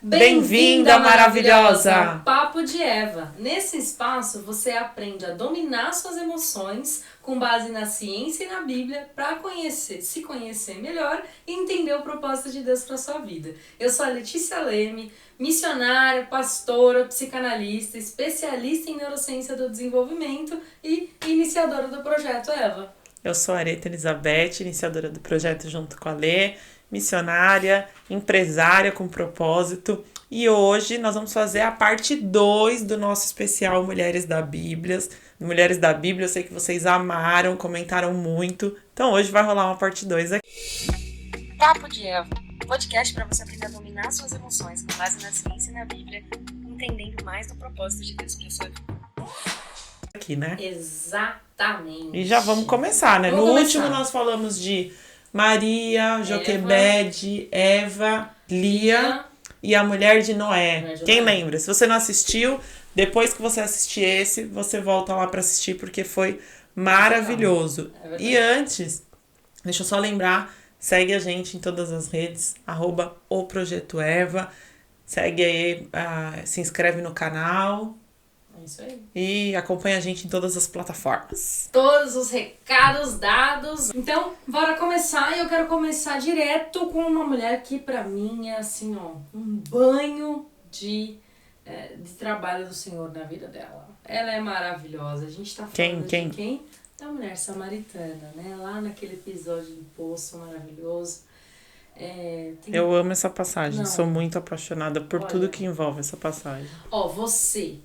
Bem-vinda, maravilhosa! Papo de Eva. Nesse espaço você aprende a dominar suas emoções com base na ciência e na Bíblia para se conhecer melhor e entender o propósito de Deus para sua vida. Eu sou a Letícia Leme, missionária, pastora, psicanalista, especialista em neurociência do desenvolvimento e iniciadora do Projeto Eva. Eu sou a Areta Elizabeth, iniciadora do projeto junto com a Lê, missionária, empresária com propósito. E hoje nós vamos fazer a parte 2 do nosso especial Mulheres da Bíblia. Mulheres da Bíblia, eu sei que vocês amaram, comentaram muito. Então hoje vai rolar uma parte 2 aqui. Papo de Eva, podcast para você aprender a dominar suas emoções com base na ciência e na Bíblia, entendendo mais do propósito de Deus para sua vida. Aqui, né? Exatamente. E já vamos começar, né? Vamos no começar. último nós falamos de Maria, Joquebede, Eva, Lia e a mulher de Noé. Quem lembra? Se você não assistiu, depois que você assistir esse, você volta lá para assistir porque foi maravilhoso. E antes, deixa eu só lembrar, segue a gente em todas as redes, @oprojetoeva, segue aí, se inscreve no canal. É isso aí. E acompanha a gente em todas as plataformas. Todos os recados dados. Então, bora começar. E eu quero começar direto com uma mulher que pra mim é assim, ó, um banho de trabalho do Senhor na vida dela. Ela é maravilhosa. A gente tá falando Quem? de quem? Da mulher samaritana, né? Lá naquele episódio do poço maravilhoso. Eu amo essa passagem, Não. sou muito apaixonada por Olha. tudo que envolve essa passagem. Ó, você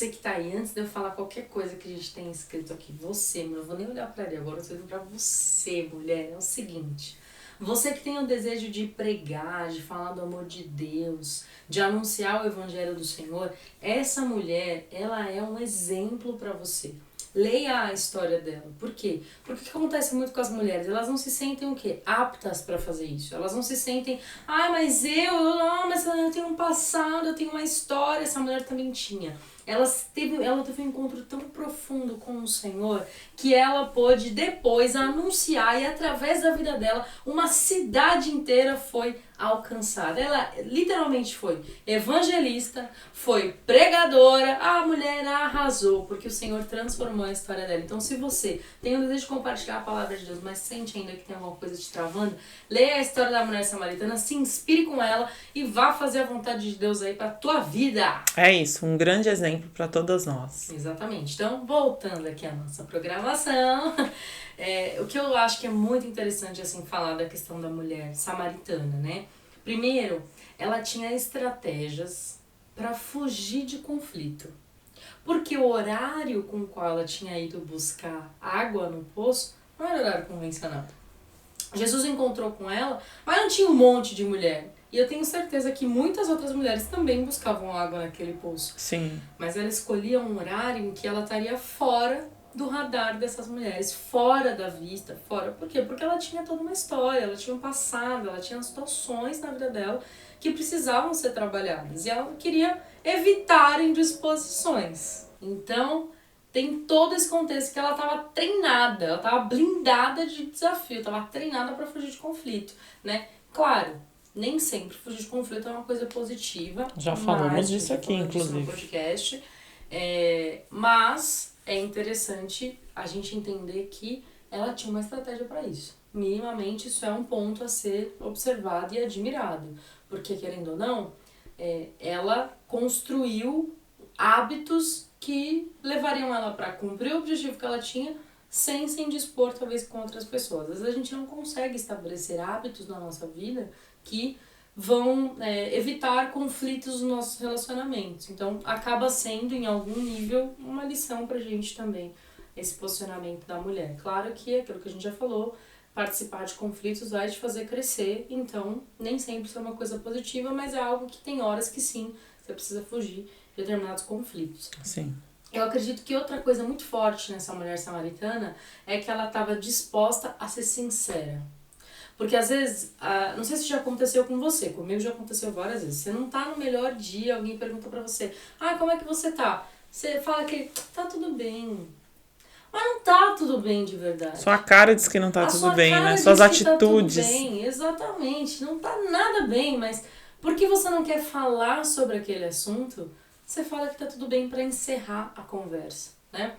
que tá aí, antes de eu falar qualquer coisa que a gente tem escrito aqui, você, mas eu vou nem olhar pra ele agora, eu tô olhando pra você, mulher, é o seguinte, você que tem o desejo de pregar, de falar do amor de Deus, de anunciar o evangelho do Senhor, essa mulher, ela é um exemplo pra você. Leia a história dela. Por quê? Porque o que acontece muito com as mulheres? Elas não se sentem o quê? Aptas para fazer isso. Elas não se sentem, mas eu tenho um passado, eu tenho uma história. Essa mulher também tinha. Ela teve um encontro tão profundo com o Senhor que ela pôde depois anunciar, e através da vida dela, uma cidade inteira foi alcançada. Ela literalmente foi evangelista, foi pregadora, a mulher arrasou, porque o Senhor transformou a história dela. Então, se você tem o desejo de compartilhar a palavra de Deus, mas sente ainda que tem alguma coisa te travando, leia a história da mulher samaritana, se inspire com ela e vá fazer a vontade de Deus aí pra tua vida. É isso, um grande exemplo para todas nós. Exatamente. Então, voltando aqui à nossa programação, o que eu acho que é muito interessante assim falar da questão da mulher samaritana, né? Primeiro, ela tinha estratégias para fugir de conflito. Porque o horário com o qual ela tinha ido buscar água no poço não era horário convencional. Jesus encontrou com ela, mas não tinha um monte de mulher. E eu tenho certeza que muitas outras mulheres também buscavam água naquele poço. Sim. Mas ela escolhia um horário em que ela estaria fora do radar dessas mulheres, fora da vista, fora. Por quê? Porque ela tinha toda uma história, ela tinha um passado, ela tinha situações na vida dela que precisavam ser trabalhadas. E ela queria evitar indisposições. Então, tem todo esse contexto que ela estava treinada, ela estava blindada de desafio, estava treinada para fugir de conflito, né? Claro, nem sempre fugir de conflito é uma coisa positiva. Já falamos disso aqui, inclusive. No podcast. Mas é interessante a gente entender que ela tinha uma estratégia para isso. Minimamente, isso é um ponto a ser observado e admirado. Porque, querendo ou não, ela construiu hábitos que levariam ela para cumprir o objetivo que ela tinha sem se indispor, talvez, com outras pessoas. Às vezes a gente não consegue estabelecer hábitos na nossa vida que vão evitar conflitos nos nossos relacionamentos. Então, acaba sendo, em algum nível, uma lição pra gente também, esse posicionamento da mulher. Claro que é aquilo que a gente já falou, participar de conflitos vai te fazer crescer, então, nem sempre isso é uma coisa positiva, mas é algo que tem horas que sim, você precisa fugir de determinados conflitos. Sim. Eu acredito que outra coisa muito forte nessa mulher samaritana é que ela estava disposta a ser sincera. Porque às vezes, não sei se já aconteceu com você, comigo já aconteceu várias vezes. Você não tá no melhor dia, alguém pergunta pra você, como é que você tá? Você fala que tá tudo bem. Mas não tá tudo bem de verdade. Sua cara diz que não tá tudo bem, né? Suas atitudes. Tá tudo bem, exatamente. Não tá nada bem, mas Por que você não quer falar sobre aquele assunto? Você fala que tá tudo bem para encerrar a conversa, né?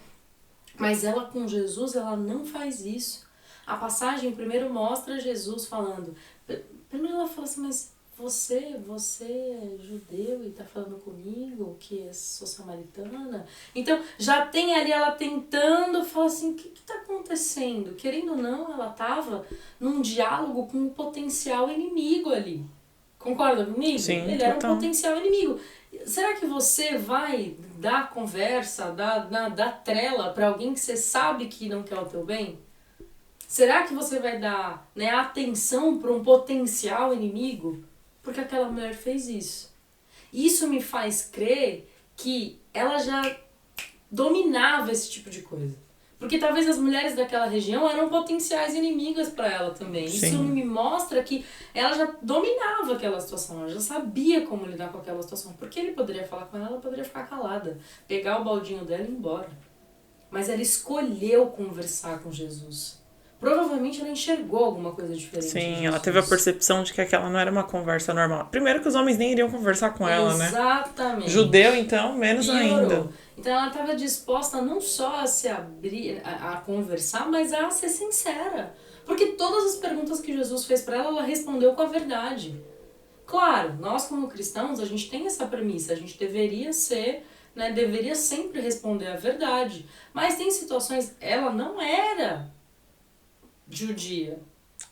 Mas ela com Jesus, ela não faz isso. A passagem primeiro mostra Jesus falando. Primeiro ela fala assim, mas você é judeu e tá falando comigo que sou samaritana? Então já tem ali ela tentando falar assim, o que tá acontecendo? Querendo ou não, ela tava num diálogo com um potencial inimigo ali. Concorda comigo? Sim, Ele era um total. potencial inimigo. Será que você vai dar conversa, dar trela para alguém que você sabe que não quer o teu bem? Será que você vai dar, né, atenção para um potencial inimigo? Porque aquela mulher fez isso. Isso me faz crer que ela já dominava esse tipo de coisa. Porque talvez as mulheres daquela região eram potenciais inimigas para ela também. Sim. Isso me mostra que ela já dominava aquela situação, ela já sabia como lidar com aquela situação. Porque ele poderia falar com ela poderia ficar calada, pegar o baldinho dela e ir embora. Mas ela escolheu conversar com Jesus. Provavelmente ela enxergou alguma coisa diferente. Sim, ela teve a percepção de que aquela não era uma conversa normal. Primeiro que os homens nem iriam conversar com ela, né? Exatamente. Judeu, então, menos ainda. Então ela estava disposta não só a se abrir, a conversar, mas a ser sincera. Porque todas as perguntas que Jesus fez para ela, ela respondeu com a verdade. Claro, nós como cristãos, a gente tem essa premissa, a gente deveria ser, né, deveria sempre responder a verdade. Mas tem situações, ela não era judia.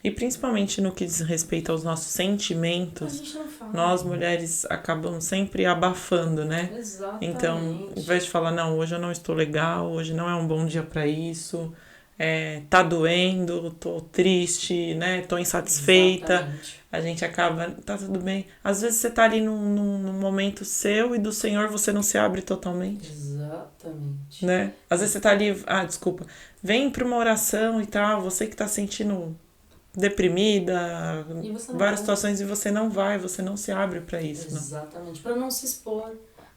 E principalmente no que diz respeito aos nossos sentimentos, A gente não fala. nós mulheres acabamos sempre abafando, né? Exatamente. Então, ao invés de falar, não, hoje eu não estou legal, hoje não é um bom dia para isso, tá doendo, tô triste, né? Tô insatisfeita. Exatamente. A gente acaba, tá tudo bem. Às vezes você tá ali num momento seu e do Senhor você não se abre totalmente. Exatamente. Né? Às vezes você tá ali, desculpa, vem pra uma oração e tal, você que tá sentindo deprimida, várias situações, e você não vai, você não se abre pra isso. Exatamente, para não se expor,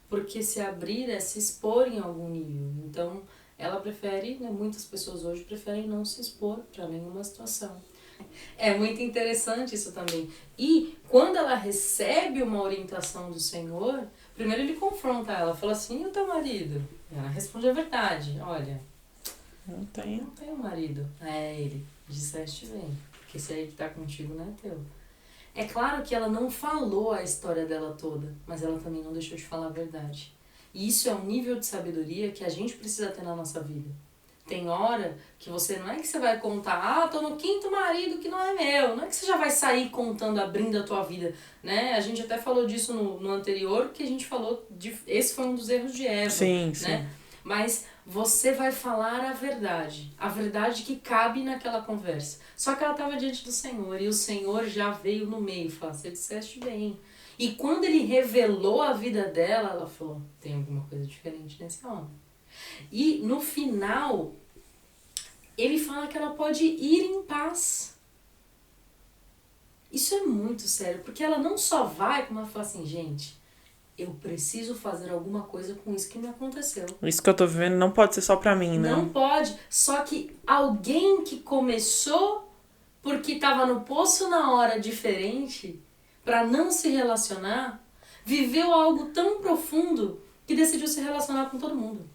porque se abrir é se expor em algum nível. Então, ela prefere, né, muitas pessoas hoje preferem não se expor para nenhuma situação. É muito interessante isso também. E quando ela recebe uma orientação do Senhor, primeiro ele confronta ela, fala assim, e o teu marido? Ela responde a verdade, olha, não tenho marido. É ele, disseste bem, porque esse aí que tá contigo não é teu. É claro que ela não falou a história dela toda, mas ela também não deixou de falar a verdade. E isso é um nível de sabedoria que a gente precisa ter na nossa vida. Tem hora que você não é que você vai contar, tô no 5º marido que não é meu. Não é que você já vai sair contando, abrindo a tua vida, né? A gente até falou disso no anterior, que a gente falou, esse foi um dos erros de Eva. Sim, né? sim. Mas você vai falar a verdade que cabe naquela conversa. Só que ela estava diante do Senhor, e o Senhor já veio no meio e falou, você disseste bem. E quando ele revelou a vida dela, ela falou, tem alguma coisa diferente nesse homem. E no final, ele fala que ela pode ir em paz. Isso é muito sério, porque ela não só vai, como ela fala assim, gente, eu preciso fazer alguma coisa com isso que me aconteceu. Isso que eu tô vivendo não pode ser só pra mim, né? Não pode, só que alguém que começou porque estava no poço na hora diferente, para não se relacionar, viveu algo tão profundo que decidiu se relacionar com todo mundo.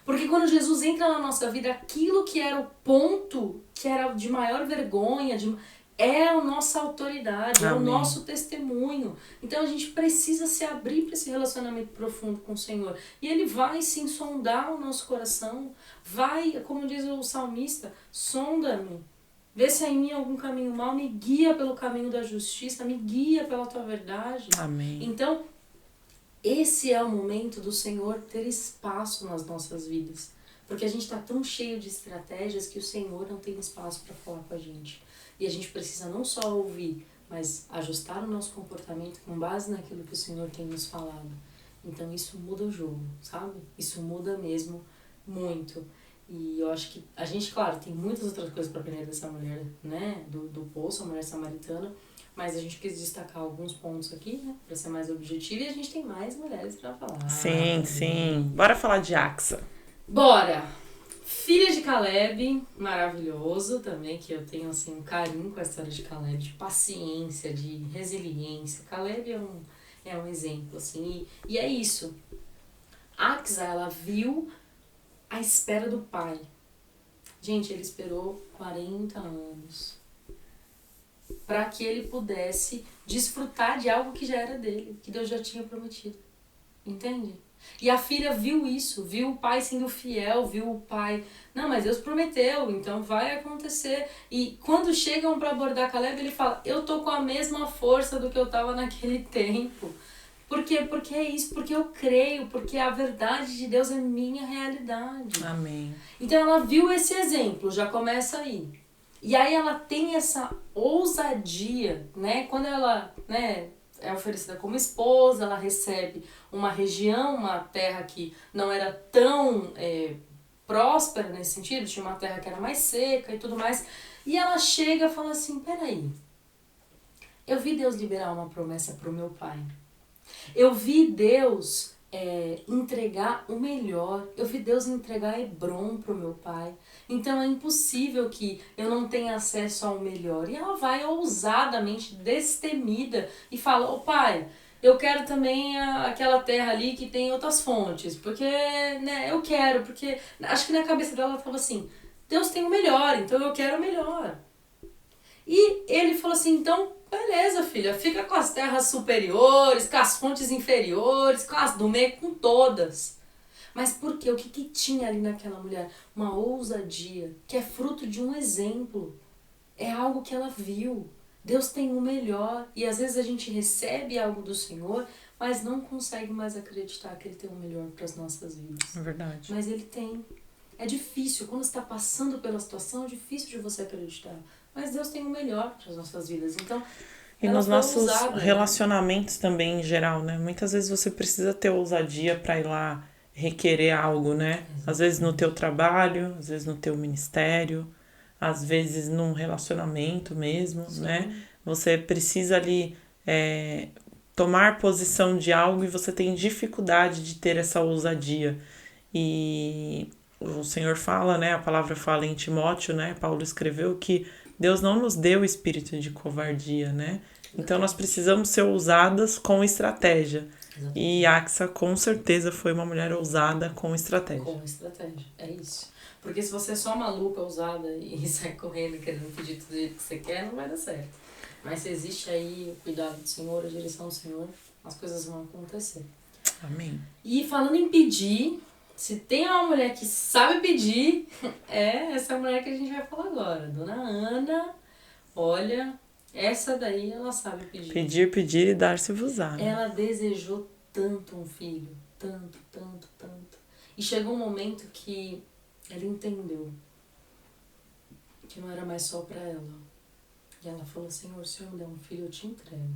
Porque quando Jesus entra na nossa vida, aquilo que era o ponto, que era de maior vergonha, é a nossa autoridade, Amém. É o nosso testemunho. Então a gente precisa se abrir para esse relacionamento profundo com o Senhor. E Ele vai sim sondar o nosso coração, vai, como diz o salmista, sonda-me. Vê se há em mim algum caminho mau, me guia pelo caminho da justiça, me guia pela tua verdade. Amém. Então, esse é o momento do Senhor ter espaço nas nossas vidas. Porque a gente está tão cheio de estratégias que o Senhor não tem espaço para falar com a gente. E a gente precisa não só ouvir, mas ajustar o nosso comportamento com base naquilo que o Senhor tem nos falado. Então isso muda o jogo, sabe? Isso muda mesmo muito. E eu acho que a gente, claro, tem muitas outras coisas para aprender dessa mulher, né? Do poço, a mulher samaritana. Mas a gente quis destacar alguns pontos aqui, né? Pra ser mais objetivo. E a gente tem mais mulheres pra falar. Sim, sim. Bora falar de Axa. Bora! Filha de Caleb, maravilhoso também, que eu tenho assim um carinho com a história de Caleb, de paciência, de resiliência. Caleb é um exemplo, assim, e é isso. Axa, ela viu a espera do pai. Gente, ele esperou 40 anos para que ele pudesse desfrutar de algo que já era dele, que Deus já tinha prometido. Entende? E a filha viu isso, viu o pai sendo fiel, viu o pai... Não, mas Deus prometeu, então vai acontecer. E quando chegam para abordar Caleb, ele fala, eu tô com a mesma força do que eu tava naquele tempo. Por quê? Porque é isso, porque eu creio, porque a verdade de Deus é minha realidade. Amém. Então ela viu esse exemplo, já começa aí. E aí ela tem essa ousadia, né? Quando ela, né, é oferecida como esposa, ela recebe uma região, uma terra que não era tão próspera nesse sentido, tinha uma terra que era mais seca e tudo mais. E ela chega e fala assim, peraí, eu vi Deus liberar uma promessa para o meu pai. Eu vi Deus entregar o melhor. Eu vi Deus entregar Hebrom pro meu pai. Então é impossível que eu não tenha acesso ao melhor. E ela vai ousadamente, destemida, e fala, ô pai, eu quero também aquela terra ali que tem outras fontes. Porque, né, eu quero, porque acho que na cabeça dela ela tava assim, Deus tem o melhor, então eu quero o melhor. E ele falou assim, então, beleza, filha, fica com as terras superiores, com as fontes inferiores, com as do meio, com todas. Mas por quê? O que tinha ali naquela mulher? Uma ousadia, que é fruto de um exemplo. É algo que ela viu. Deus tem o melhor. E às vezes a gente recebe algo do Senhor, mas não consegue mais acreditar que Ele tem o melhor para as nossas vidas. É verdade. Mas Ele tem. É difícil, quando você está passando pela situação, é difícil de você acreditar. Mas Deus tem o melhor para as nossas vidas. Então, e nos nossos relacionamentos também, em geral, né? Muitas vezes você precisa ter ousadia para ir lá requerer algo, né? Exatamente. Às vezes no teu trabalho, às vezes no teu ministério, às vezes num relacionamento mesmo, sim, né? Você precisa ali tomar posição de algo e você tem dificuldade de ter essa ousadia. E o Senhor fala, né? A palavra fala em Timóteo, né? Paulo escreveu que Deus não nos deu espírito de covardia, né? Então nós precisamos ser ousadas com estratégia. Exatamente. E Axa com certeza foi uma mulher ousada com estratégia. Com estratégia, é isso. Porque se você é só maluca, ousada e sai correndo querendo pedir tudo do jeito que você quer, não vai dar certo. Mas se existe aí o cuidado do Senhor, a direção do Senhor, as coisas vão acontecer. Amém. E falando em pedir, se tem uma mulher que sabe pedir, é essa mulher que a gente vai falar agora. Dona Ana, olha, essa daí ela sabe pedir. Pedir, pedir e dar-se-vos-á. Ela desejou tanto um filho, tanto, tanto, tanto. E chegou um momento que ela entendeu que não era mais só pra ela. E ela falou, Senhor, se eu me der um filho, eu te entrego.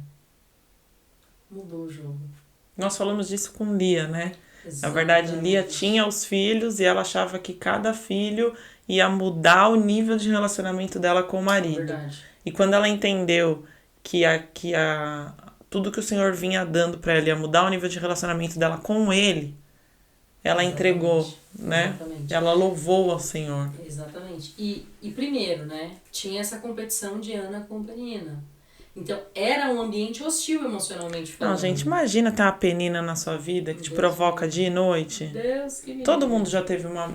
Mudou o jogo. Nós falamos disso com Lia, né? Exatamente. Na verdade, Lia tinha os filhos e ela achava que cada filho ia mudar o nível de relacionamento dela com o marido. Verdade. E quando ela entendeu que tudo que o Senhor vinha dando para ela ia mudar o nível de relacionamento dela com ele, ela entregou, né? Exatamente. Ela louvou ao Senhor. Exatamente. E primeiro, né? Tinha essa competição de Ana com Penina. Então, era um ambiente hostil emocionalmente falando. Não, gente, imagina ter uma Penina na sua vida que te provoca dia e noite. Deus que me Todo mundo já teve uma...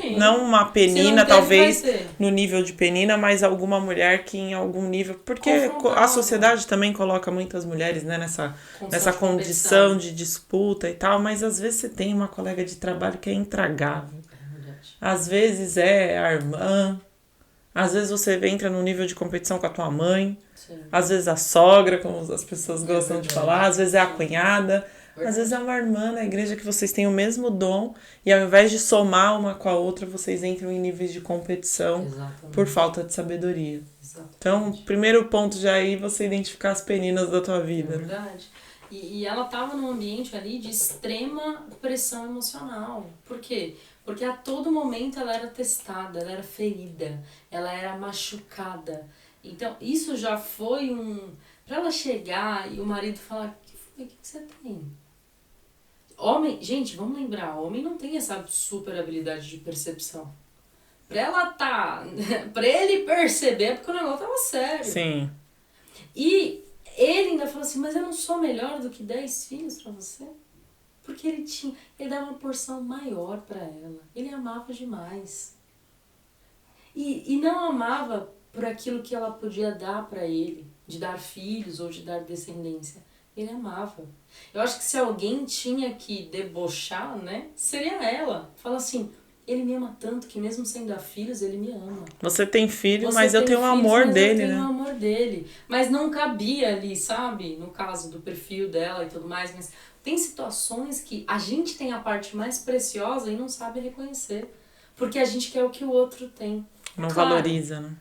Sim. Não uma Penina, não teve, talvez, no nível de Penina, mas alguma mulher que em algum nível... Porque a sociedade também coloca muitas mulheres, né, nessa condição de disputa e tal, mas às vezes você tem uma colega de trabalho que é intragável. É verdade. Às vezes é a irmã... Às vezes você entra num nível de competição com a tua mãe. Sim. Às vezes a sogra, como as pessoas gostam de falar. Às vezes é a cunhada. Às vezes é uma irmã na igreja que vocês têm o mesmo dom. E ao invés de somar uma com a outra, vocês entram em níveis de competição. Exatamente. Por falta de sabedoria. Exatamente. Então, primeiro ponto já aí, você identificar as peninas da tua vida. É verdade. E ela estava num ambiente ali de extrema pressão emocional. Por quê? Porque a todo momento ela era testada, ela era ferida, ela era machucada. Então, isso já foi pra ela chegar e o marido falar, o que você tem? Homem, gente, vamos lembrar, homem não tem essa super habilidade de percepção. pra ele perceber, porque o negócio tava sério. Sim. E ele ainda falou assim, mas eu não sou melhor do que 10 filhos pra você? Porque ele dava uma porção maior pra ela. Ele amava demais. E não amava por aquilo que ela podia dar pra ele, de dar filhos ou de dar descendência. Ele amava. Eu acho que se alguém tinha que debochar, né, seria ela. Fala assim, ele me ama tanto que mesmo sem dar filhos, ele me ama. Você tem filho, Você mas eu tem tenho o filhos, amor mas dele, eu tenho né? o amor dele. Mas não cabia ali, sabe? No caso do perfil dela e tudo mais. Mas tem situações que a gente tem a parte mais preciosa e não sabe reconhecer. Porque a gente quer o que o outro tem. Não Claro, valoriza, né?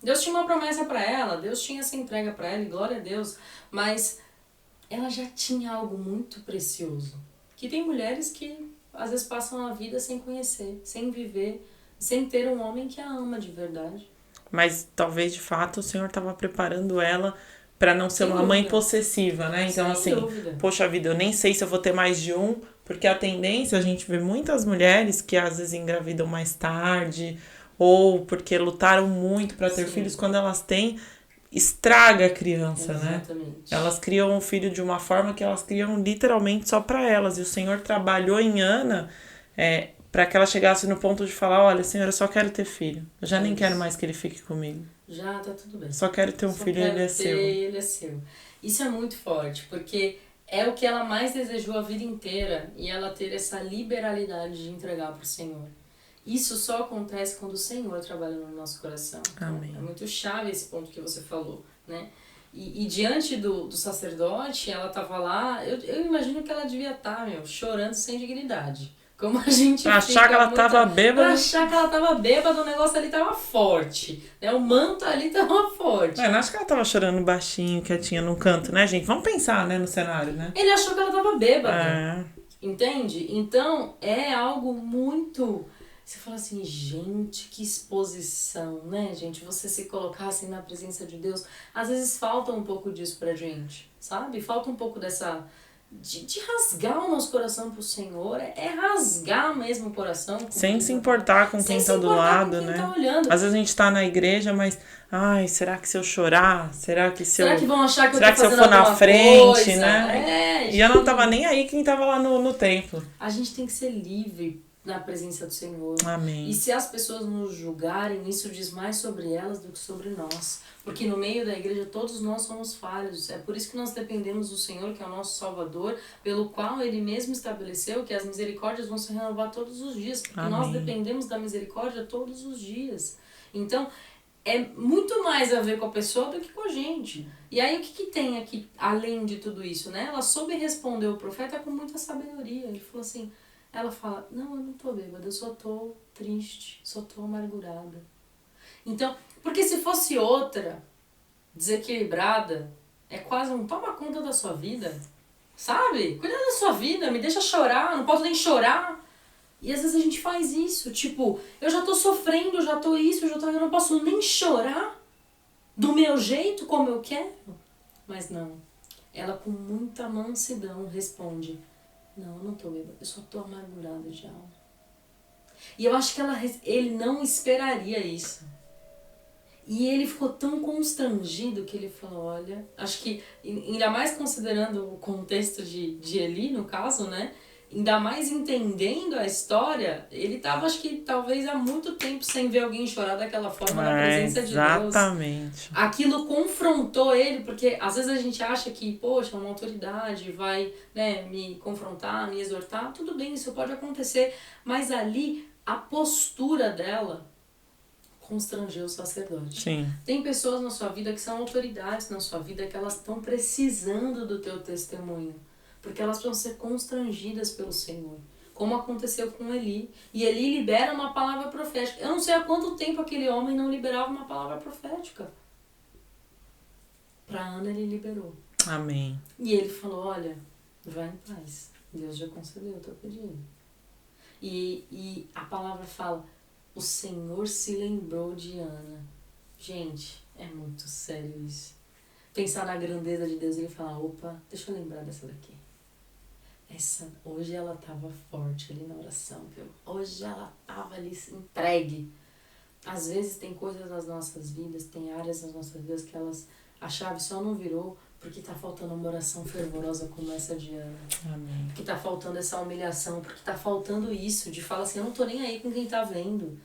Deus tinha uma promessa pra ela, Deus tinha essa entrega pra ela, e glória a Deus. Mas ela já tinha algo muito precioso. Que tem mulheres que às vezes passam a vida sem conhecer, sem viver, sem ter um homem que a ama de verdade. Mas talvez, de fato, o Senhor estava preparando ela para não ser Sem uma mãe dúvida. possessiva, né? Então, Sem assim, dúvida. poxa vida, eu nem sei se eu vou ter mais de um, porque a tendência, a gente vê muitas mulheres que às vezes engravidam mais tarde, ou porque lutaram muito para ter Sim. filhos, quando elas têm, estraga a criança, né? Exatamente. Elas criam um filho de uma forma que elas criam literalmente só para elas. E o Senhor trabalhou em Ana para que ela chegasse no ponto de falar, olha, Senhor, eu só quero ter filho. Eu já nem quero mais que ele fique comigo. Já tá tudo bem. Só quero ter um Só filho e quero ele é ter, seu. ele é seu. Isso é muito forte, porque é o que ela mais desejou a vida inteira, e ela ter essa liberalidade de entregar pro Senhor. Isso só acontece quando o Senhor trabalha no nosso coração. Então, Amém. é muito chave esse ponto que você falou, né? E diante do sacerdote, ela tava lá, eu imagino que ela devia estar, chorando sem dignidade. Como a gente Pra achar que ela tava bêbada. Pra achar que ela tava bêbada, o negócio ali tava forte. Né? O manto ali tava forte. Não acho que ela tava chorando baixinho, quietinha num canto, né, gente? Vamos pensar, né, no cenário, né? Ele achou que ela tava bêbada. É. Entende? Então, é algo muito... Você fala assim, gente, que exposição, né, gente? Você se colocar assim na presença de Deus. Às vezes falta um pouco disso pra gente, sabe? Falta um pouco dessa... De rasgar o nosso coração pro Senhor. É rasgar mesmo o coração. Sem se importar com quem tá do lado, né? Tá olhando. Às vezes a gente tá na igreja, mas... Ai, será que se eu chorar? Será que se Será eu... que vão achar que será eu tô que se eu fazendo for na alguma frente, coisa? né? E eu não tava nem aí quem tava lá no templo. A gente tem que ser livre na presença do Senhor. Amém. E se as pessoas nos julgarem, isso diz mais sobre elas do que sobre nós. Porque no meio da igreja todos nós somos falhos. É por isso que nós dependemos do Senhor, que é o nosso Salvador, pelo qual Ele mesmo estabeleceu que as misericórdias vão se renovar todos os dias. Porque Amém. nós dependemos da misericórdia todos os dias. Então, é muito mais a ver com a pessoa do que com a gente. E aí, o que tem aqui, além de tudo isso, né? Ela soube responder o profeta com muita sabedoria. Ele falou assim... Ela fala, não, eu não tô bêbada, eu só tô triste, só tô amargurada. Então, porque se fosse outra, desequilibrada, é quase um toma conta da sua vida, sabe? Cuida da sua vida, me deixa chorar, não posso nem chorar. E às vezes a gente faz isso, tipo, eu já tô sofrendo, já tô isso, eu não posso nem chorar do meu jeito, como eu quero. Mas não, ela com muita mansidão responde, não, eu não tô bêbada, eu só tô amargurada de alma. E eu acho que ele não esperaria isso. E ele ficou tão constrangido que ele falou, olha... Acho que, ainda mais considerando o contexto de Eli, no caso, né? Ainda mais entendendo a história, ele tava, acho que, talvez há muito tempo sem ver alguém chorar daquela forma na presença de Deus. Exatamente. Aquilo confrontou ele, porque às vezes a gente acha que, poxa, uma autoridade vai, né, me confrontar, me exortar. Tudo bem, isso pode acontecer. Mas ali, a postura dela constrangeu o sacerdote. Sim. Tem pessoas na sua vida que são autoridades na sua vida que elas estão precisando do teu testemunho. Porque elas precisam ser constrangidas pelo Senhor. Como aconteceu com Eli. E Eli libera uma palavra profética. Eu não sei há quanto tempo aquele homem não liberava uma palavra profética. Para Ana ele liberou. Amém. E ele falou, olha, vai em paz. Deus já concedeu o teu pedido. E a palavra fala, o Senhor se lembrou de Ana. Gente, é muito sério isso. Pensar na grandeza de Deus e ele falar, opa, deixa eu lembrar dessa daqui. Hoje ela estava forte ali na oração, viu? Hoje ela estava ali entregue. Às vezes tem coisas nas nossas vidas, tem áreas nas nossas vidas que a chave só não virou porque tá faltando uma oração fervorosa como essa de Ana. Amém. Porque tá faltando essa humilhação, porque tá faltando isso, de falar assim, eu não tô nem aí com quem tá vendo.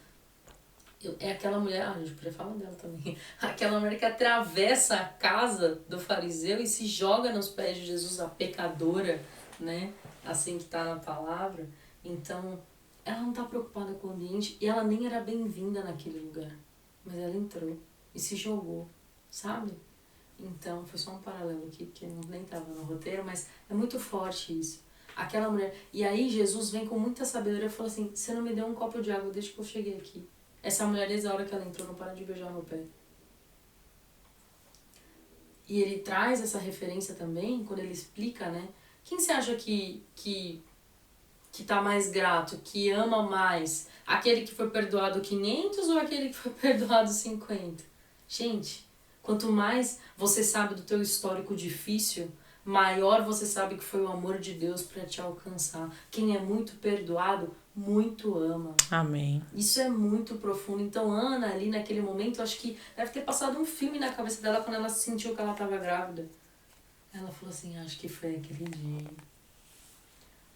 É aquela mulher, a gente podia falar dela também, aquela mulher que atravessa a casa do fariseu e se joga nos pés de Jesus, a pecadora, né? Assim que tá na palavra. Então, ela não tá preocupada com o ambiente e ela nem era bem-vinda naquele lugar. Mas ela entrou e se jogou, sabe? Então, foi só um paralelo aqui, que nem tava no roteiro, mas é muito forte isso. Aquela mulher... E aí Jesus vem com muita sabedoria e fala assim, você não me deu um copo de água desde que eu cheguei aqui. Essa mulher, desde a hora que ela entrou, não para de beijar meu pé. E ele traz essa referência também, quando ele explica, né? Quem você acha que tá mais grato, que ama mais? Aquele que foi perdoado 500 ou aquele que foi perdoado 50? Gente, quanto mais você sabe do teu histórico difícil, maior você sabe que foi o amor de Deus para te alcançar. Quem é muito perdoado, muito ama. Amém. Isso é muito profundo. Então, Ana, ali naquele momento, eu acho que deve ter passado um filme na cabeça dela quando ela sentiu que ela estava grávida. Ela falou assim, acho que foi aquele dia.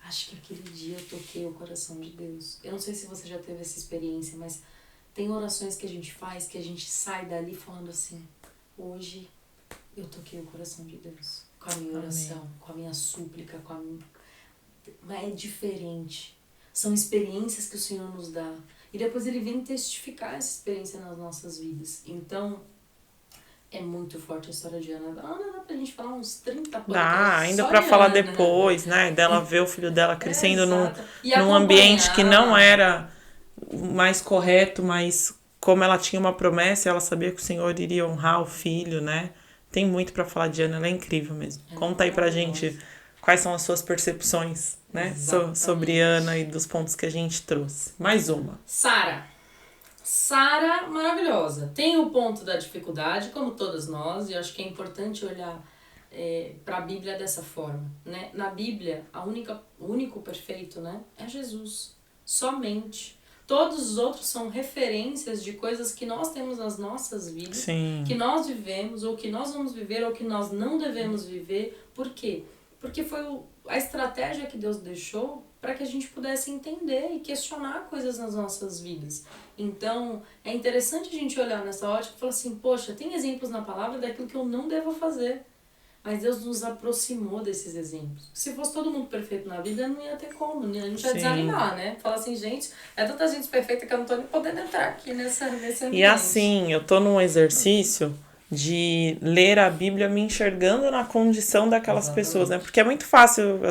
Acho que aquele dia eu toquei o coração de Deus. Eu não sei se você já teve essa experiência, mas tem orações que a gente faz, que a gente sai dali falando assim, hoje eu toquei o coração de Deus. Com a minha oração, Amém. Com a minha súplica, com a minha... Mas é diferente. São experiências que o Senhor nos dá. E depois Ele vem testificar essa experiência nas nossas vidas. Então, é muito forte a história de Ana. Ana dá pra gente falar uns 30 podcasts. Dá, ainda pra falar depois, né? Dela ver o filho dela crescendo num ambiente que não era o mais correto, mas como ela tinha uma promessa, ela sabia que o Senhor iria honrar o filho, né? Tem muito pra falar de Ana, ela é incrível mesmo. Conta aí pra gente quais são as suas percepções, né? Sobre Ana e dos pontos que a gente trouxe. Mais uma. Sara, maravilhosa. Tem o ponto da dificuldade, como todas nós, e eu acho que é importante olhar para a Bíblia dessa forma, né? Na Bíblia, o único perfeito, né, é Jesus. Somente. Todos os outros são referências de coisas que nós temos nas nossas vidas, Sim. que nós vivemos, ou que nós vamos viver, ou que nós não devemos viver. Por quê? Porque foi a estratégia que Deus deixou para que a gente pudesse entender e questionar coisas nas nossas vidas. Então, é interessante a gente olhar nessa ótica e falar assim, poxa, tem exemplos na palavra daquilo que eu não devo fazer. Mas Deus nos aproximou desses exemplos. Se fosse todo mundo perfeito na vida, não ia ter como, a gente ia desanimar, né? Falar assim, gente, é tanta gente perfeita que eu não tô nem podendo entrar aqui nesse ambiente. E assim, eu tô num exercício de ler a Bíblia me enxergando na condição daquelas pessoas, né? Porque é muito fácil,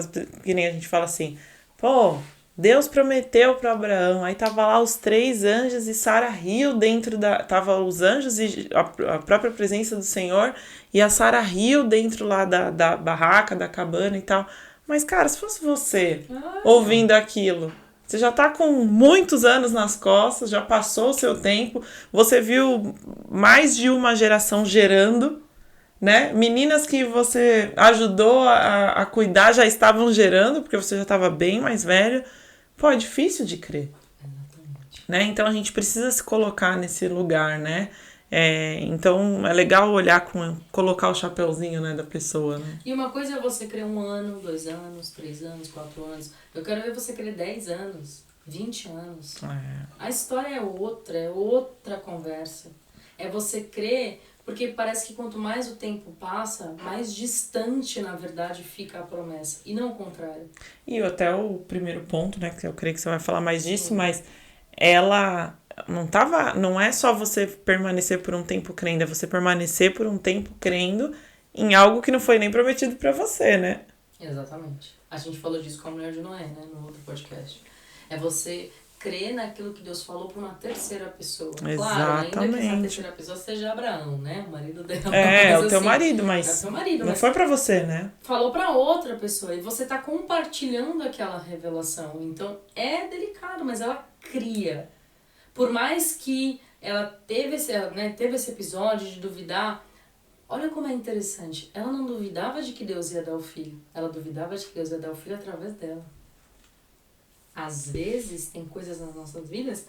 que nem a gente fala assim, pô, Deus prometeu para Abraão, aí tava lá os 3 anjos e Sara riu dentro tava os anjos e a própria presença do Senhor e a Sara riu dentro lá da barraca, da cabana e tal. Mas, cara, se fosse você ouvindo aquilo, você já tá com muitos anos nas costas, já passou o seu tempo, você viu mais de uma geração gerando, né? Meninas que você ajudou a cuidar já estavam gerando, porque você já estava bem mais velho. Pô, é difícil de crer. Exatamente. Né? Então a gente precisa se colocar nesse lugar, né? Então é legal olhar, colocar o chapeuzinho, né, da pessoa. Né? E uma coisa é você crer 1 ano, 2 anos, 3 anos, 4 anos. Eu quero ver você crer 10 anos, 20 anos. A história é outra conversa. É você crer, porque parece que quanto mais o tempo passa, mais distante, na verdade, fica a promessa. E não o contrário. E até o primeiro ponto, né, que eu creio que você vai falar mais disso, Sim. Mas ela não é só você permanecer por um tempo crendo, é você permanecer por um tempo crendo em algo que não foi nem prometido pra você, né? Exatamente. A gente falou disso com a mulher de Noé, né, no outro podcast. É você crer naquilo que Deus falou para uma terceira pessoa. Exatamente. Claro, ainda que essa terceira pessoa seja Abraão, né? O marido dela. É o teu marido, mas é o teu marido, não foi para você, né? Falou para outra pessoa e você tá compartilhando aquela revelação. Então, é delicado, mas ela cria. Por mais que ela teve esse episódio de duvidar, olha como é interessante. Ela não duvidava de que Deus ia dar o filho. Ela duvidava de que Deus ia dar o filho através dela. Às vezes, tem coisas nas nossas vidas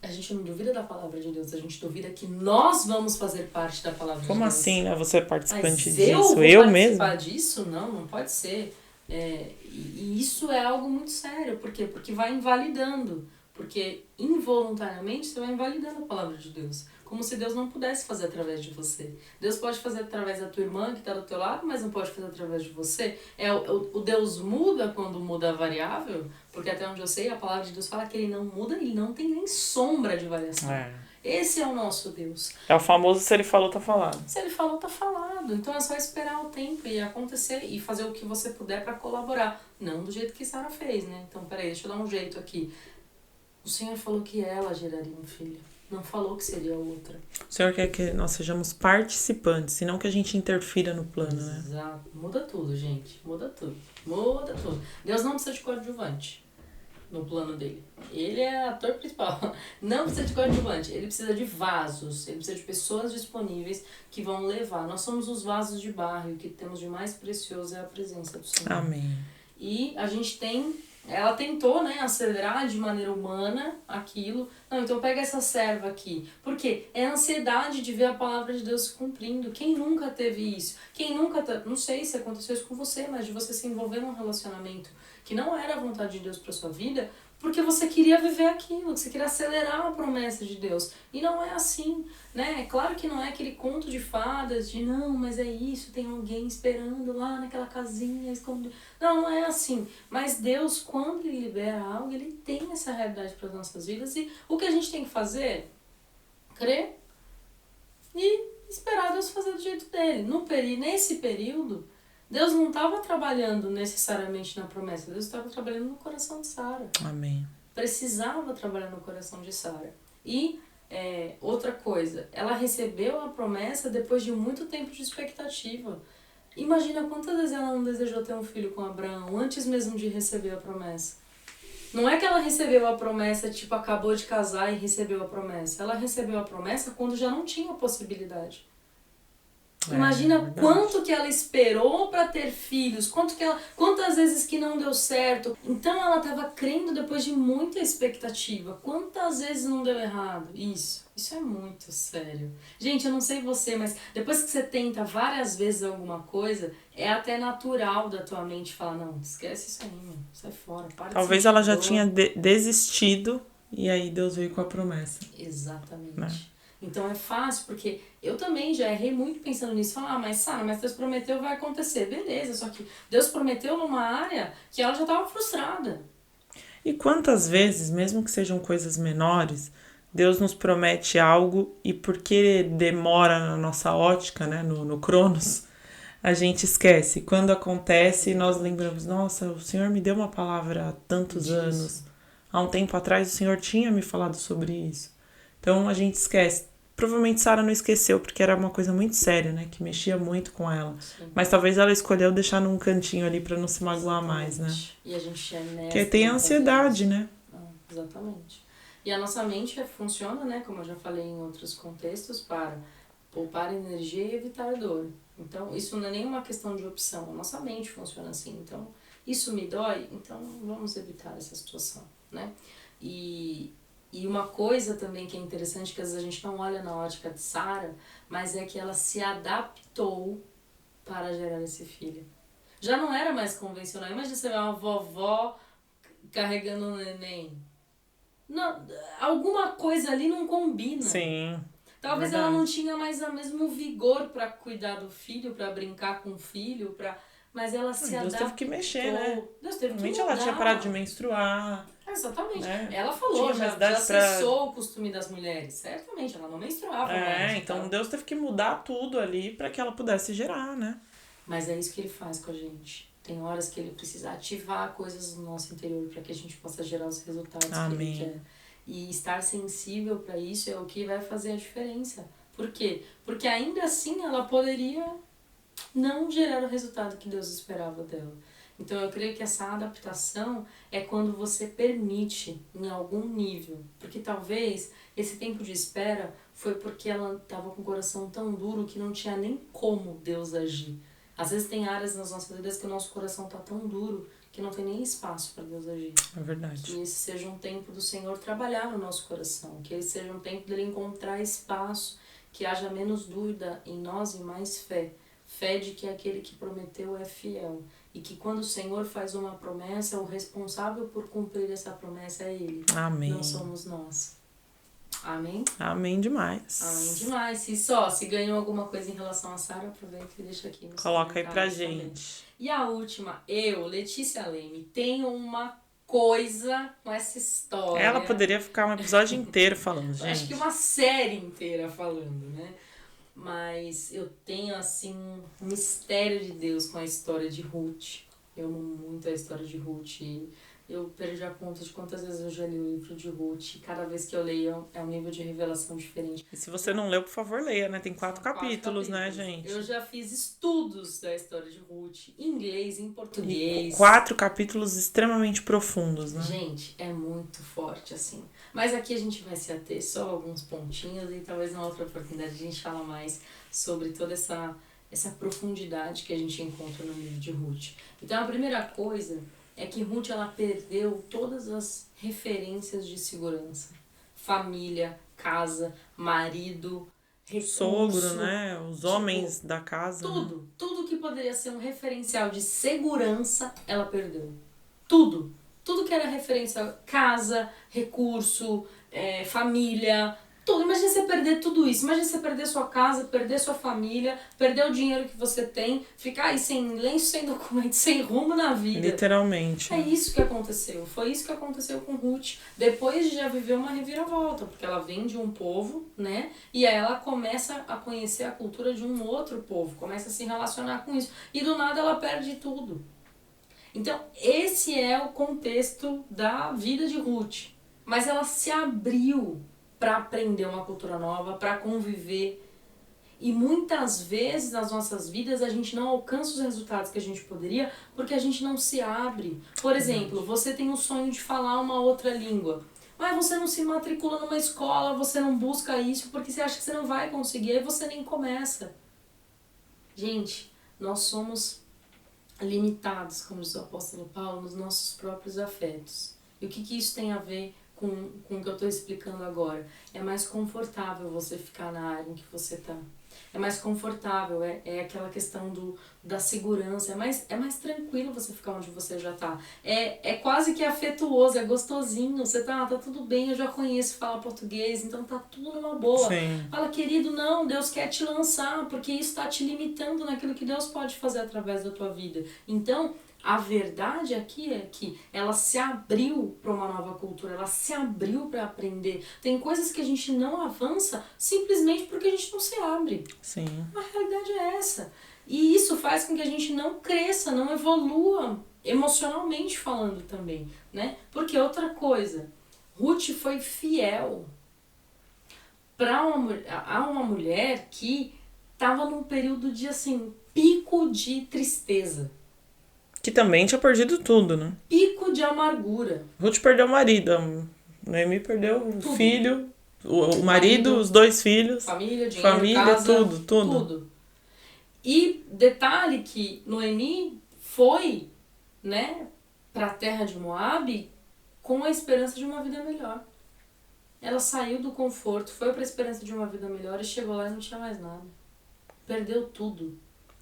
A gente não duvida da palavra de Deus, a gente duvida que nós vamos fazer parte da palavra de Deus. Como assim, né? Você é participante Mas disso? Eu vou eu participar mesmo? disso? Não, não pode ser. E isso é algo muito sério. Por quê? Porque vai invalidando. Porque involuntariamente você vai invalidando a palavra de Deus. Como se Deus não pudesse fazer através de você. Deus pode fazer através da tua irmã que está do teu lado, mas não pode fazer através de você. O Deus muda quando muda a variável, porque até onde eu sei, a palavra de Deus fala que ele não muda e não tem nem sombra de variação. Esse é o nosso Deus. É o famoso se ele falou, tá falado. Se ele falou, tá falado. Então é só esperar o tempo e acontecer e fazer o que você puder para colaborar. Não do jeito que Sara fez, né? Então, peraí, deixa eu dar um jeito aqui. O Senhor falou que ela geraria um filho. Não falou que seria outra. O Senhor quer que nós sejamos participantes, e não que a gente interfira no plano, né? Exato. Muda tudo, gente. Muda tudo. Muda tudo. Deus não precisa de coadjuvante no plano dele. Ele é ator principal. Não precisa de coadjuvante. Ele precisa de vasos. Ele precisa de pessoas disponíveis que vão levar. Nós somos os vasos de barro e o que temos de mais precioso é a presença do Senhor. Amém. E a gente ela tentou, né, acelerar de maneira humana aquilo. Não, então pega essa serva aqui. Por quê? É a ansiedade de ver a palavra de Deus se cumprindo. Quem nunca teve isso? Quem nunca... Não sei se aconteceu isso com você, mas de você se envolver num relacionamento que não era a vontade de Deus para sua vida, porque você queria viver aquilo, que você queria acelerar a promessa de Deus. E não é assim, né? É claro que não é aquele conto de fadas de não, mas é isso, tem alguém esperando lá naquela casinha escondida. Não, não é assim. Mas Deus, quando Ele libera algo, Ele tem essa realidade para as nossas vidas. E o que a gente tem que fazer? Crer e esperar Deus fazer do jeito dele. Nesse período, Deus não estava trabalhando necessariamente na promessa, Deus estava trabalhando no coração de Sara. Amém. Precisava trabalhar no coração de Sara. E outra coisa, ela recebeu a promessa depois de muito tempo de expectativa. Imagina quantas vezes ela não desejou ter um filho com Abraão antes mesmo de receber a promessa. Não é que ela recebeu a promessa, tipo, acabou de casar e recebeu a promessa. Ela recebeu a promessa quando já não tinha possibilidade. Imagina quanto que ela esperou para ter filhos, quantas vezes que não deu certo. Então ela estava crendo depois de muita expectativa. Quantas vezes não deu errado? Isso é muito sério. Gente, eu não sei você, mas depois que você tenta várias vezes alguma coisa, é até natural da tua mente falar, não, esquece isso aí, meu, sai fora, para. Talvez ela já tinha desistido e aí Deus veio com a promessa. Exatamente. Né? Então é fácil, porque eu também já errei muito pensando nisso. Falar, mas Sara, mas Deus prometeu, vai acontecer. Beleza, só que Deus prometeu numa área que ela já estava frustrada. E quantas vezes, mesmo que sejam coisas menores, Deus nos promete algo e porque demora na nossa ótica, né, no Cronos, a gente esquece. Quando acontece, nós lembramos, nossa, o Senhor me deu uma palavra há tantos anos. Há um tempo atrás o Senhor tinha me falado sobre isso. Então a gente esquece. Provavelmente Sara não esqueceu, porque era uma coisa muito séria, né? Que mexia muito com ela. Sim. Mas talvez ela escolheu deixar num cantinho ali pra não se magoar mais, né? E a gente é nessa. Porque tem a ansiedade, né? Exatamente. E a nossa mente funciona, né? Como eu já falei em outros contextos, para poupar energia e evitar dor. Então, isso não é nenhuma questão de opção. A nossa mente funciona assim. Então, isso me dói, então vamos evitar essa situação, né? E uma coisa também que é interessante, que às vezes a gente não olha na ótica de Sara, mas é que ela se adaptou para gerar esse filho. Já não era mais convencional. Imagina você ver uma vovó carregando um neném. Não, alguma coisa ali não combina. Sim. Talvez verdade. Ela não tinha mais o mesmo vigor para cuidar do filho, para brincar com o filho, mas ela se adaptou. Deus teve que mexer, né? Deus teve que mudar. Ela tinha parado de menstruar. Exatamente. Né? Ela falou, já cessou o costume das mulheres. Certamente, ela não menstruava mais. Então Deus teve que mudar tudo ali para que ela pudesse gerar, né? Mas é isso que Ele faz com a gente. Tem horas que Ele precisa ativar coisas no nosso interior para que a gente possa gerar os resultados Amém. que Ele quer. E estar sensível para isso é o que vai fazer a diferença. Por quê? Porque ainda assim ela poderia não gerar o resultado que Deus esperava dela. Então eu creio que essa adaptação é quando você permite em algum nível. Porque talvez esse tempo de espera foi porque ela estava com o coração tão duro que não tinha nem como Deus agir. Às vezes tem áreas nas nossas vidas que o nosso coração tá tão duro que não tem nem espaço para Deus agir. É verdade. Que esse seja um tempo do Senhor trabalhar no nosso coração, que esse seja um tempo dele encontrar espaço, que haja menos dúvida em nós e mais fé. Fé de que aquele que prometeu é fiel. E que quando o Senhor faz uma promessa, o responsável por cumprir essa promessa é Ele. Amém. Não somos nós. Amém? Amém demais. Amém demais. Se ganhou alguma coisa em relação a Sara, aproveita e deixa aqui nos Coloca aí pra comentários também. gente. E a última, Letícia Leme, tenho uma coisa com essa história. Ela poderia ficar um episódio inteiro falando, gente. Acho que uma série inteira falando, né? Mas eu tenho, assim, um mistério de Deus com a história de Ruth. Eu amo muito a história de Ruth. Eu perdi a conta de quantas vezes eu já li o livro de Ruth. Cada vez que eu leio é um nível de revelação diferente. E se você não leu, por favor, leia, né? Tem 4 capítulos, né, gente? Eu já fiz estudos da história de Ruth, em inglês, em português. E 4 capítulos extremamente profundos, né? Gente, é muito forte, assim. Mas aqui a gente vai se ater só a alguns pontinhos e talvez na outra oportunidade a gente fala mais sobre toda essa profundidade que a gente encontra no livro de Ruth. Então a primeira coisa é que Ruth ela perdeu todas as referências de segurança. Família, casa, marido, recurso, sogro, né? Os homens da casa. Tudo. Né? Tudo que poderia ser um referencial de segurança, ela perdeu. Tudo. Tudo que era referência casa, recurso, família, tudo. Imagina você perder tudo isso. Imagina você perder sua casa, perder sua família, perder o dinheiro que você tem, ficar aí sem lenço, sem documento, sem rumo na vida. Literalmente. É isso que aconteceu. Foi isso que aconteceu com Ruth. Depois de já viver uma reviravolta, porque ela vem de um povo, né? E aí ela começa a conhecer a cultura de um outro povo, começa a se relacionar com isso. E do nada ela perde tudo. Então, esse é o contexto da vida de Ruth. Mas ela se abriu para aprender uma cultura nova, para conviver. E muitas vezes nas nossas vidas a gente não alcança os resultados que a gente poderia porque a gente não se abre. Por exemplo, você tem o sonho de falar uma outra língua. Mas você não se matricula numa escola, você não busca isso porque você acha que você não vai conseguir, aí você nem começa. Gente, nós somos limitados, como diz o apóstolo Paulo, nos nossos próprios afetos. E o que isso tem a ver com o que eu estou explicando agora? É mais confortável você ficar na área em que você está. É mais confortável, é aquela questão da segurança, é mais tranquilo você ficar onde você já tá. É quase que afetuoso, é gostosinho, você tá tudo bem, eu já conheço falar português, então tá tudo numa boa. Sim. Fala, querido, não, Deus quer te lançar, porque isso tá te limitando naquilo que Deus pode fazer através da tua vida. Então, a verdade aqui é que ela se abriu para uma nova cultura, ela se abriu para aprender. Tem coisas que a gente não avança simplesmente porque a gente não se abre. Sim. A realidade é essa. E isso faz com que a gente não cresça, não evolua emocionalmente falando também, né? Porque outra coisa, Ruth foi fiel a uma mulher que estava num período de, assim, pico de tristeza. Que também tinha perdido tudo, né? Pico de amargura. Ruth perdeu o marido, Noemi perdeu o Tudo. filho, o marido, os 2 filhos, Família, dinheiro, família, casa, tudo. E detalhe que Noemi foi, né, para a terra de Moabe com a esperança de uma vida melhor. Ela saiu do conforto, foi para a esperança de uma vida melhor e chegou lá e não tinha mais nada. Perdeu tudo.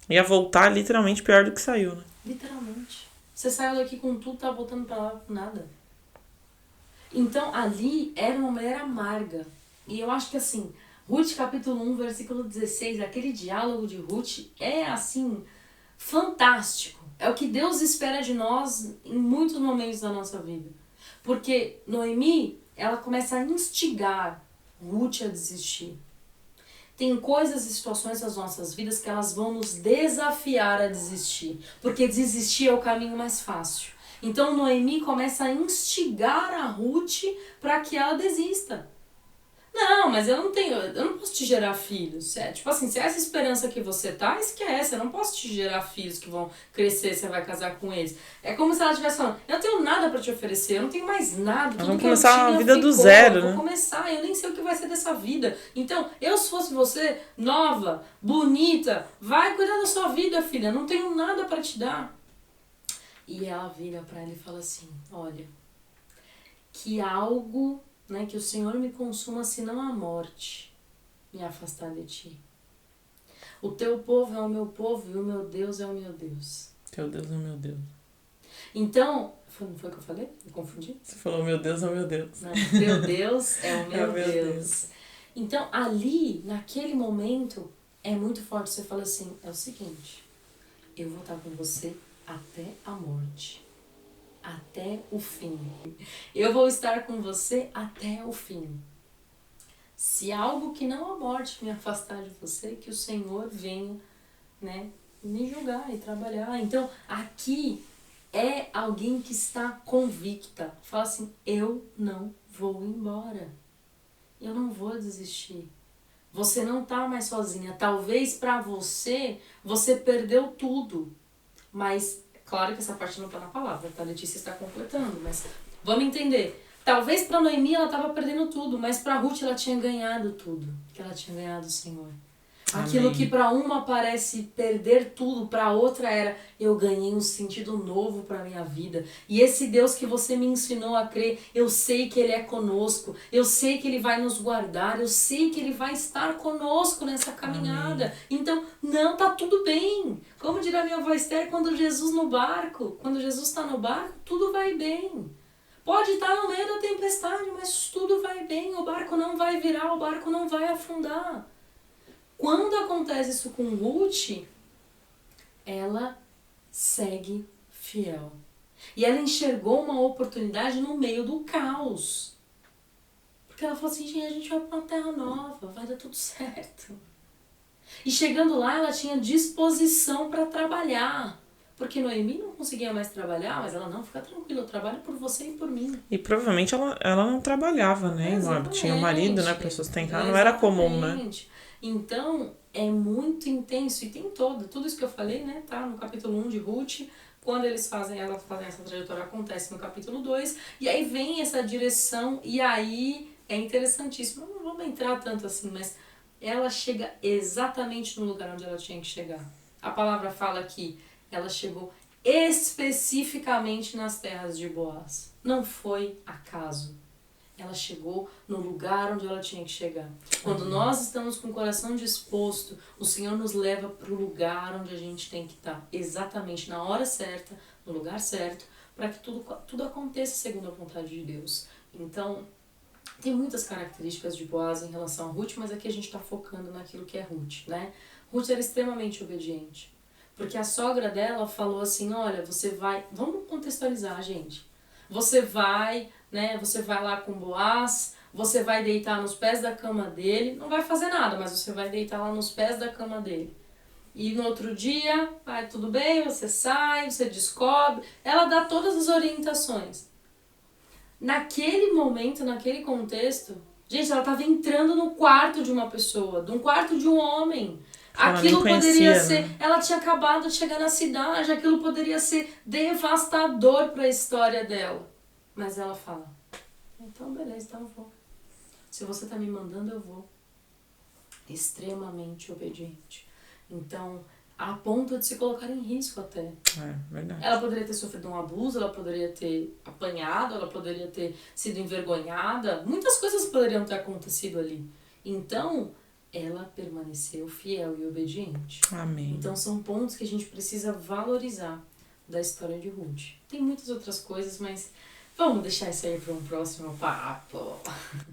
Ia voltar literalmente pior do que saiu, né? Literalmente. Você saiu daqui com tudo, tá voltando pra lá com nada. Então, ali era uma mulher amarga. E eu acho que assim, Ruth capítulo 1, versículo 16, aquele diálogo de Ruth é assim, fantástico. É o que Deus espera de nós em muitos momentos da nossa vida. Porque Noemi, ela começa a instigar Ruth a desistir. Tem coisas e situações nas nossas vidas que elas vão nos desafiar a desistir. Porque desistir é o caminho mais fácil. Então Noemi começa a instigar a Ruth para que ela desista. Não, mas eu não posso te gerar filhos. Tipo assim, se é essa esperança que você tá, esquece. Eu não posso te gerar filhos que vão crescer, você vai casar com eles. É como se ela estivesse falando, eu não tenho nada pra te oferecer, eu não tenho mais nada. Tudo Vamos que eu começar tinha a vida ficou, do zero, eu vou né? começar, eu nem sei o que vai ser dessa vida. Então, eu se fosse você, nova, bonita, vai cuidar da sua vida, filha, não tenho nada pra te dar. E ela vira pra ele e fala assim, olha, que algo, né, que o Senhor me consuma senão a morte me afastar de ti. O teu povo é o meu povo e o meu Deus é o meu Deus. Teu Deus é o meu Deus. Então, não foi o que eu falei? Me confundi? Você falou meu Deus é o meu Deus. Não, teu Deus é o meu, É o meu Deus. Então, ali, naquele momento, é muito forte. Você fala assim, é o seguinte, eu vou estar com você até a morte. Até o fim. Eu vou estar com você até o fim. Se algo que não a morte me afastar de você, que o Senhor venha, né, me julgar e trabalhar. Então, aqui é alguém que está convicta. Fala assim, eu não vou embora. Eu não vou desistir. Você não tá mais sozinha. Talvez pra você, você perdeu tudo. Mas, claro que essa parte não tá na palavra, tá? A Letícia está completando, mas vamos entender. Talvez pra Noemi ela tava perdendo tudo, mas pra Ruth ela tinha ganhado tudo. Que ela tinha ganhado o Senhor. Aquilo Amém. que pra uma parece perder tudo, pra outra era eu ganhei um sentido novo pra minha vida. E esse Deus que você me ensinou a crer, eu sei que Ele é conosco, eu sei que Ele vai nos guardar, eu sei que Ele vai estar conosco nessa caminhada. Amém. Então, não, tá tudo bem. Como dirá minha avó Esther, quando Jesus no barco, quando Jesus está no barco, tudo vai bem. Pode estar no meio da tempestade, mas tudo vai bem, o barco não vai virar, o barco não vai afundar. Quando acontece isso com Ruth, ela segue fiel. E ela enxergou uma oportunidade no meio do caos. Porque ela falou assim, gente, a gente vai para uma terra nova, vai dar tudo certo. E chegando lá, ela tinha disposição para trabalhar. Porque Noemi não conseguia mais trabalhar, mas ela não, fica tranquila, eu trabalho por você e por mim. E provavelmente ela não trabalhava, né? Exatamente. Tinha o marido, né, pra sustentar. Não era comum, né? Então, é muito intenso. E tem tudo isso que eu falei, né? Tá no capítulo 1 de Ruth. Quando elas fazem essa trajetória, acontece no capítulo 2. E aí vem essa direção. E aí é interessantíssimo. Não vamos entrar tanto assim, mas ela chega exatamente no lugar onde ela tinha que chegar. A palavra fala que ela chegou especificamente nas terras de Boaz. Não foi acaso. Ela chegou no lugar onde ela tinha que chegar. Quando nós estamos com o coração disposto, o Senhor nos leva para o lugar onde a gente tem que estar. Exatamente na hora certa, no lugar certo, para que tudo aconteça segundo a vontade de Deus. Então, tem muitas características de Boaz em relação a Ruth, mas aqui a gente está focando naquilo que é Ruth, né? Ruth era extremamente obediente. Porque a sogra dela falou assim, olha, você vai... Vamos contextualizar, gente. Você vai lá com Boaz, você vai deitar nos pés da cama dele, não vai fazer nada, mas você vai deitar lá nos pés da cama dele. E no outro dia, tudo bem, você sai, você descobre, ela dá todas as orientações. Naquele momento, naquele contexto, gente, ela estava entrando no quarto de uma pessoa, de um quarto de um homem. Aquilo poderia ser, né? Ela tinha acabado de chegar na cidade, aquilo poderia ser devastador para a história dela. Mas ela fala, então beleza, então eu vou. Se você tá me mandando, eu vou. Extremamente obediente. Então, a ponto de se colocar em risco até. É, verdade. Ela poderia ter sofrido um abuso, ela poderia ter apanhado, ela poderia ter sido envergonhada. Muitas coisas poderiam ter acontecido ali. Então, ela permaneceu fiel e obediente. Amém. Então, são pontos que a gente precisa valorizar da história de Ruth. Tem muitas outras coisas, mas... vamos deixar isso aí para um próximo papo.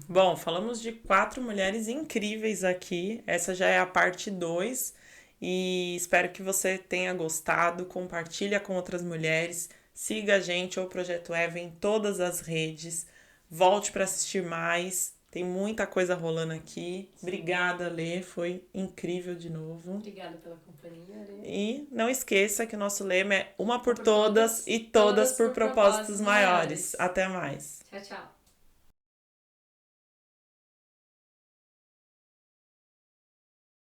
Bom, falamos de 4 mulheres incríveis aqui. Essa já é a parte 2. E espero que você tenha gostado. Compartilha com outras mulheres. Siga a gente, o Projeto Eva, em todas as redes. Volte para assistir mais. Tem muita coisa rolando aqui. Obrigada, Lê. Foi incrível de novo. Obrigada pela companhia, Lê. E não esqueça que o nosso lema é uma por todas e todas por propósitos maiores. Até mais. Tchau, tchau.